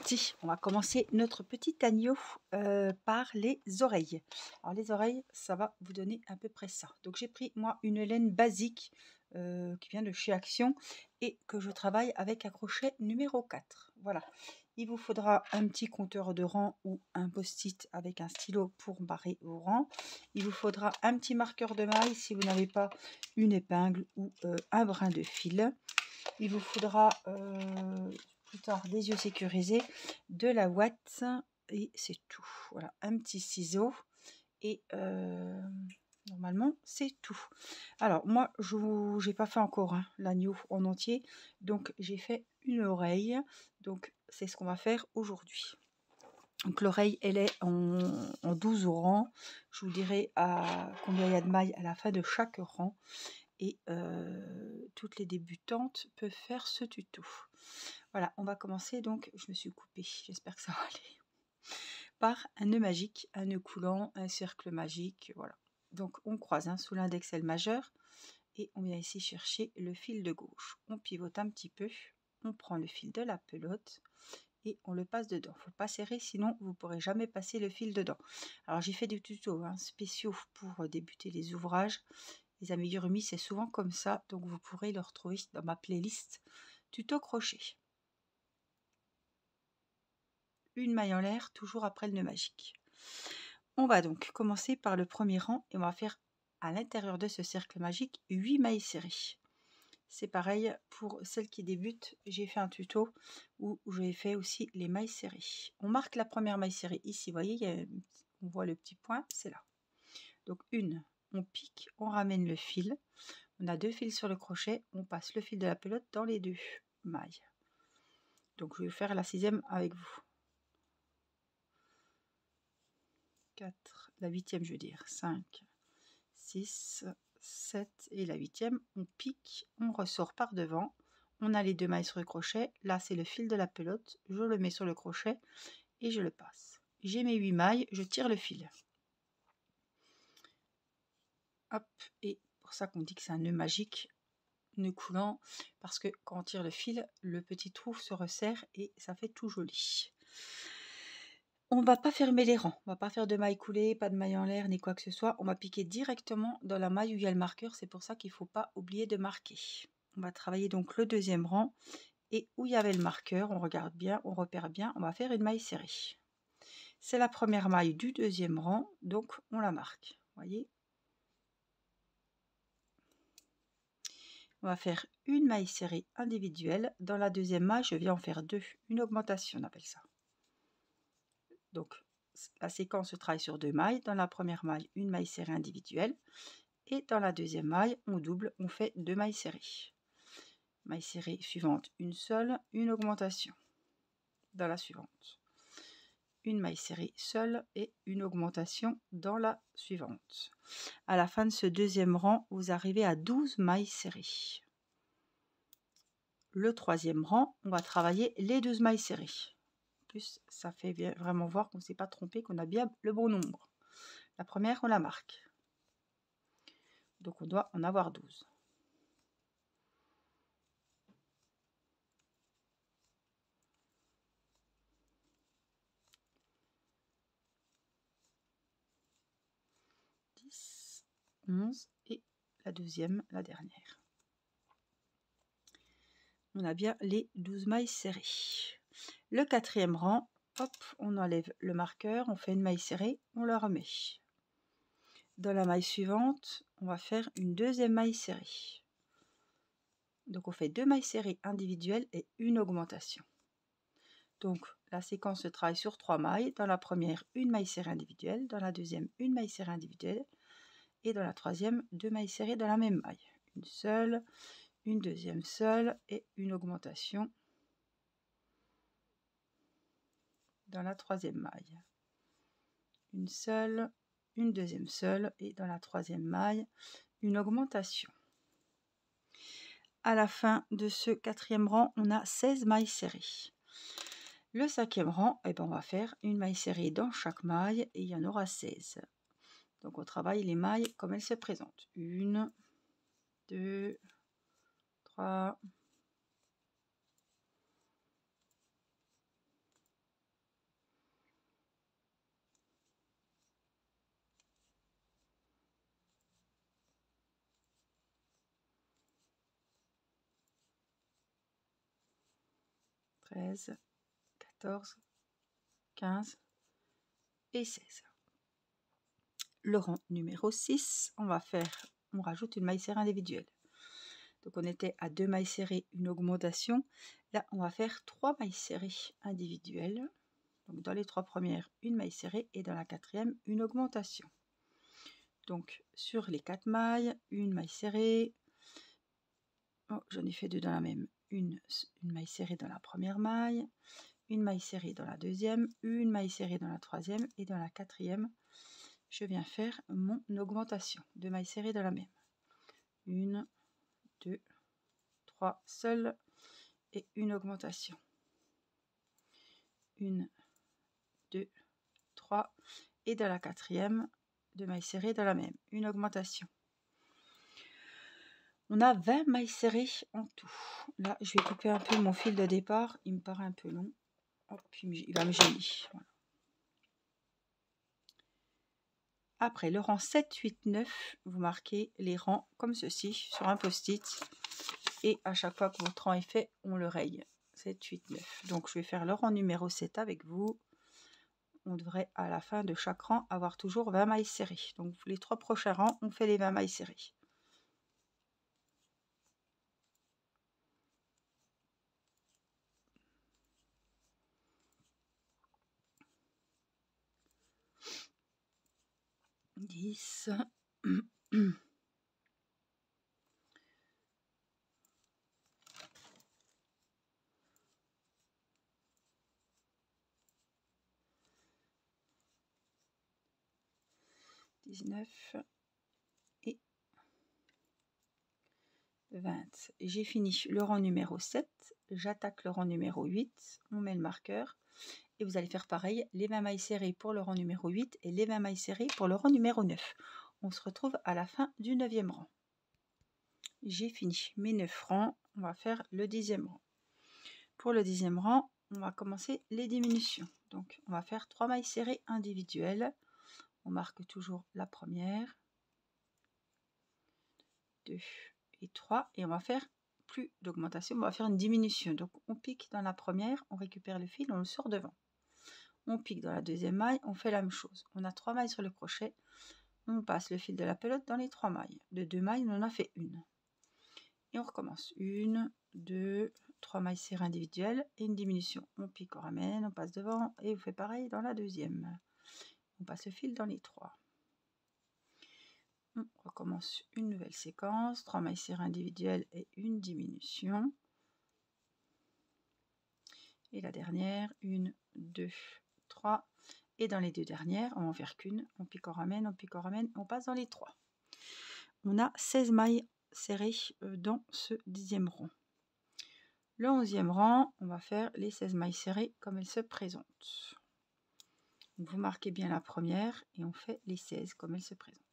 parti, on va commencer notre petit agneau par les oreilles. Alors les oreilles, ça va vous donner à peu près ça. Donc j'ai pris moi une laine basique qui vient de chez Action et que je travaille avec un crochet numéro 4. Voilà, il vous faudra un petit compteur de rang ou un post-it avec un stylo pour barrer vos rangs. Il vous faudra un petit marqueur de maille si vous n'avez pas une épingle ou un brin de fil. Il vous faudra plus tard des yeux sécurisés, de la ouate et c'est tout. Voilà, un petit ciseau et normalement c'est tout. Alors moi je n'ai pas fait encore l'agneau en entier, donc j'ai fait une oreille, donc c'est ce qu'on va faire aujourd'hui. Donc l'oreille elle est en 12 rangs, je vous dirai à combien il y a de mailles à la fin de chaque rang. Et toutes les débutantes peuvent faire ce tuto. Voilà, on va commencer donc, je me suis coupée, j'espère que ça va aller, par un nœud magique, un nœud coulant, un cercle magique, voilà. Donc on croise sous l'index L majeur et on vient ici chercher le fil de gauche. On pivote un petit peu, on prend le fil de la pelote et on le passe dedans. Il ne faut pas serrer, sinon vous ne pourrez jamais passer le fil dedans. Alors j'ai fait des tutos spéciaux pour débuter les ouvrages. Les amigurumis, c'est souvent comme ça, donc vous pourrez le retrouver dans ma playlist tuto crochet. Une maille en l'air, toujours après le nœud magique. On va donc commencer par le premier rang et on va faire à l'intérieur de ce cercle magique 8 mailles serrées. C'est pareil pour celles qui débutent, j'ai fait un tuto où j'ai fait aussi les mailles serrées. On marque la première maille serrée ici, vous voyez, on voit le petit point, c'est là. Donc une, on pique, on ramène le fil. On a 2 fils sur le crochet, on passe le fil de la pelote dans les 2 mailles. Donc je vais faire la 6e avec vous. 4, la 8e je veux dire, 5, 6, 7 et la 8e, on pique, on ressort par devant. On a les 2 mailles sur le crochet, là c'est le fil de la pelote, je le mets sur le crochet et je le passe. J'ai mes 8 mailles, je tire le fil. Hop, et pour ça qu'on dit que c'est un nœud magique, nœud coulant, parce que quand on tire le fil, le petit trou se resserre et ça fait tout joli. On va pas fermer les rangs, on va pas faire de mailles coulées, pas de mailles en l'air ni quoi que ce soit, on va piquer directement dans la maille où il y a le marqueur, c'est pour ça qu'il ne faut pas oublier de marquer. On va travailler donc le 2e rang et où il y avait le marqueur, on regarde bien, on repère bien, on va faire une maille serrée. C'est la première maille du 2e rang, donc on la marque, voyez. On va faire une maille serrée individuelle. Dans la 2e maille, je viens en faire 2. Une augmentation, on appelle ça. Donc, la séquence se travaille sur 2 mailles. Dans la première maille, une maille serrée individuelle. Et dans la 2e maille, on double, on fait 2 mailles serrées. Maille serrée suivante, une seule, une augmentation. Dans la suivante. Une maille serrée seule et une augmentation dans la suivante. À la fin de ce 2e rang, vous arrivez à 12 mailles serrées. Le 3e rang, on va travailler les 12 mailles serrées. En plus, ça fait bien, vraiment voir qu'on ne s'est pas trompé, qu'on a bien le bon nombre. La première, on la marque. Donc on doit en avoir 12. « 10, 11 et la 2e, la dernière. On a bien les 12 mailles serrées. Le 4e rang, hop, on enlève le marqueur, on fait une maille serrée, on la remet. Dans la maille suivante, on va faire une 2e maille serrée. Donc on fait 2 mailles serrées individuelles et une augmentation. Donc la séquence se travaille sur 3 mailles. Dans la première, une maille serrée individuelle. Dans la 2e, une maille serrée individuelle. Et dans la 3e, 2 mailles serrées dans la même maille. Une seule, une 2e seule et une augmentation dans la 3e maille. Une seule, une 2e seule et dans la 3e maille, une augmentation. À la fin de ce 4e rang, on a 16 mailles serrées. Le 5e rang, on va faire une maille serrée dans chaque maille et il y en aura 16. Donc on travaille les mailles comme elles se présentent. 1, 2, 3, 13, 14, 15 et 16. Le rang numéro 6, on rajoute une maille serrée individuelle. Donc on était à 2 mailles serrées, une augmentation. Là, on va faire 3 mailles serrées individuelles. Donc dans les 3 premières, une maille serrée et dans la 4e, une augmentation. Donc sur les 4 mailles, une maille serrée. Oh, j'en ai fait 2 dans la même. Une maille serrée dans la première maille, une maille serrée dans la deuxième, une maille serrée dans la troisième et dans la 4e, je viens faire mon augmentation. 2 mailles serrées dans la même. 1, 2, 3 seules et une augmentation. 1, 2, 3 et dans la 4e, 2 mailles serrées dans la même, une augmentation. On a 20 mailles serrées en tout. Là, je vais couper un peu mon fil de départ, il me paraît un peu long. Hop, il va me gêner. Voilà. Après le rang 7, 8, 9, vous marquez les rangs comme ceci sur un post-it. Et à chaque fois que votre rang est fait, on le raye. 7, 8, 9. Donc je vais faire le rang numéro 7 avec vous. On devrait à la fin de chaque rang avoir toujours 20 mailles serrées. Donc les 3 prochains rangs, on fait les 20 mailles serrées. Dix. 19 et 20. J'ai fini le rang numéro 7. J'attaque le rang numéro 8. On met le marqueur. Et vous allez faire pareil, les 20 mailles serrées pour le rang numéro 8 et les 20 mailles serrées pour le rang numéro 9. On se retrouve à la fin du 9e rang. J'ai fini mes 9 rangs. On va faire le 10e rang. Pour le 10e rang, on va commencer les diminutions. Donc, on va faire 3 mailles serrées individuelles. On marque toujours la première, 2 et 3. Et on va faire plus d'augmentation, on va faire une diminution. Donc, on pique dans la première, on récupère le fil, on le sort devant. On pique dans la deuxième maille, on fait la même chose. On a 3 mailles sur le crochet. On passe le fil de la pelote dans les 3 mailles. De 2 mailles, on en a fait une. Et on recommence. 1, 2, 3 mailles serrées individuelles et une diminution. On pique, on ramène, on passe devant et on fait pareil dans la deuxième. On passe le fil dans les 3. On recommence une nouvelle séquence. 3 mailles serrées individuelles et une diminution. Et la dernière, 1, 2, 3. Et dans les 2 dernières, on va en faire qu'une. On pique, on ramène, on passe dans les 3. On a 16 mailles serrées dans ce 10e rang. Le 11e rang, on va faire les 16 mailles serrées comme elles se présentent. Donc vous marquez bien la première et on fait les 16 comme elles se présentent.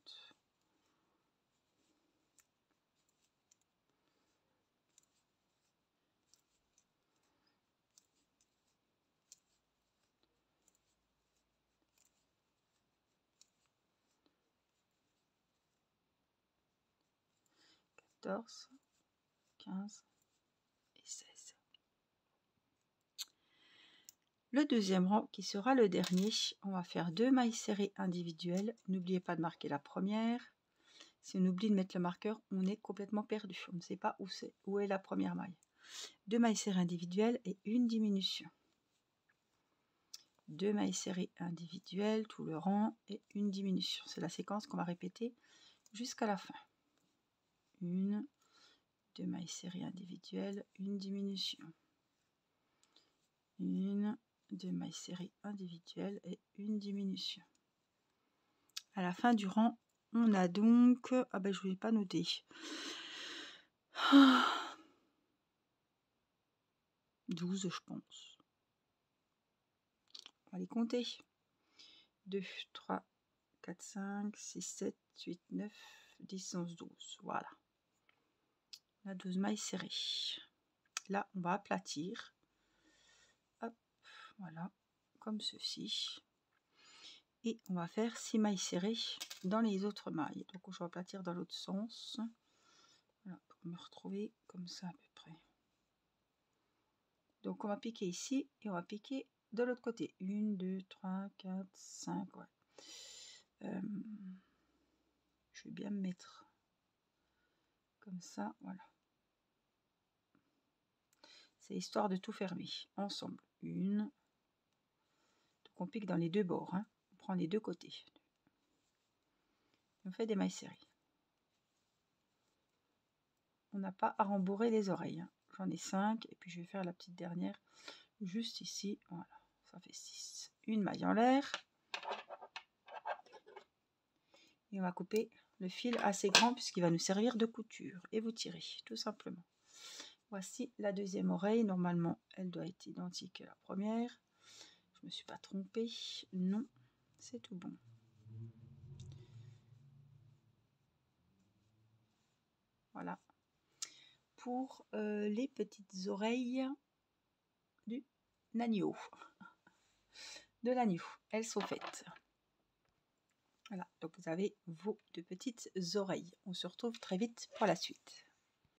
« 14, 15 et 16. Le 2e rang qui sera le dernier, on va faire 2 mailles serrées individuelles. N'oubliez pas de marquer la première. Si on oublie de mettre le marqueur, on est complètement perdu. On ne sait pas où est la première maille. 2 mailles serrées individuelles et une diminution. 2 mailles serrées individuelles, tout le rang et une diminution. C'est la séquence qu'on va répéter jusqu'à la fin. 1, 2 mailles serrées individuelles, une diminution. 1, 2 mailles serrées individuelles et une diminution. À la fin du rang, on a donc, je ne vais pas noter, 12 je pense. On va les compter. 2, 3, 4, 5, 6, 7, 8, 9, 10, 11, 12. Voilà. On a 12 mailles serrées. Là, on va aplatir. Hop, voilà, comme ceci. Et on va faire 6 mailles serrées dans les autres mailles. Donc, je vais aplatir dans l'autre sens. Voilà, pour me retrouver comme ça à peu près. Donc on va piquer ici et on va piquer de l'autre côté. 1, 2, 3, 4, 5. Ouais. Je vais bien me mettre comme ça, voilà. C'est histoire de tout fermer ensemble. Une. Donc on pique dans les deux bords. Hein. On prend les deux côtés. On fait des mailles serrées. On n'a pas à rembourrer les oreilles. Hein. J'en ai 5 et puis je vais faire la petite dernière juste ici. Voilà, ça fait 6. Une maille en l'air. Et on va couper le fil assez grand puisqu'il va nous servir de couture. Et vous tirez, tout simplement. Voici la deuxième oreille. Normalement, elle doit être identique à la première. Je ne me suis pas trompée. Non, c'est tout bon. Voilà. Pour les petites oreilles du agneau. De l'agneau. Elles sont faites. Voilà. Donc vous avez vos deux petites oreilles. On se retrouve très vite pour la suite.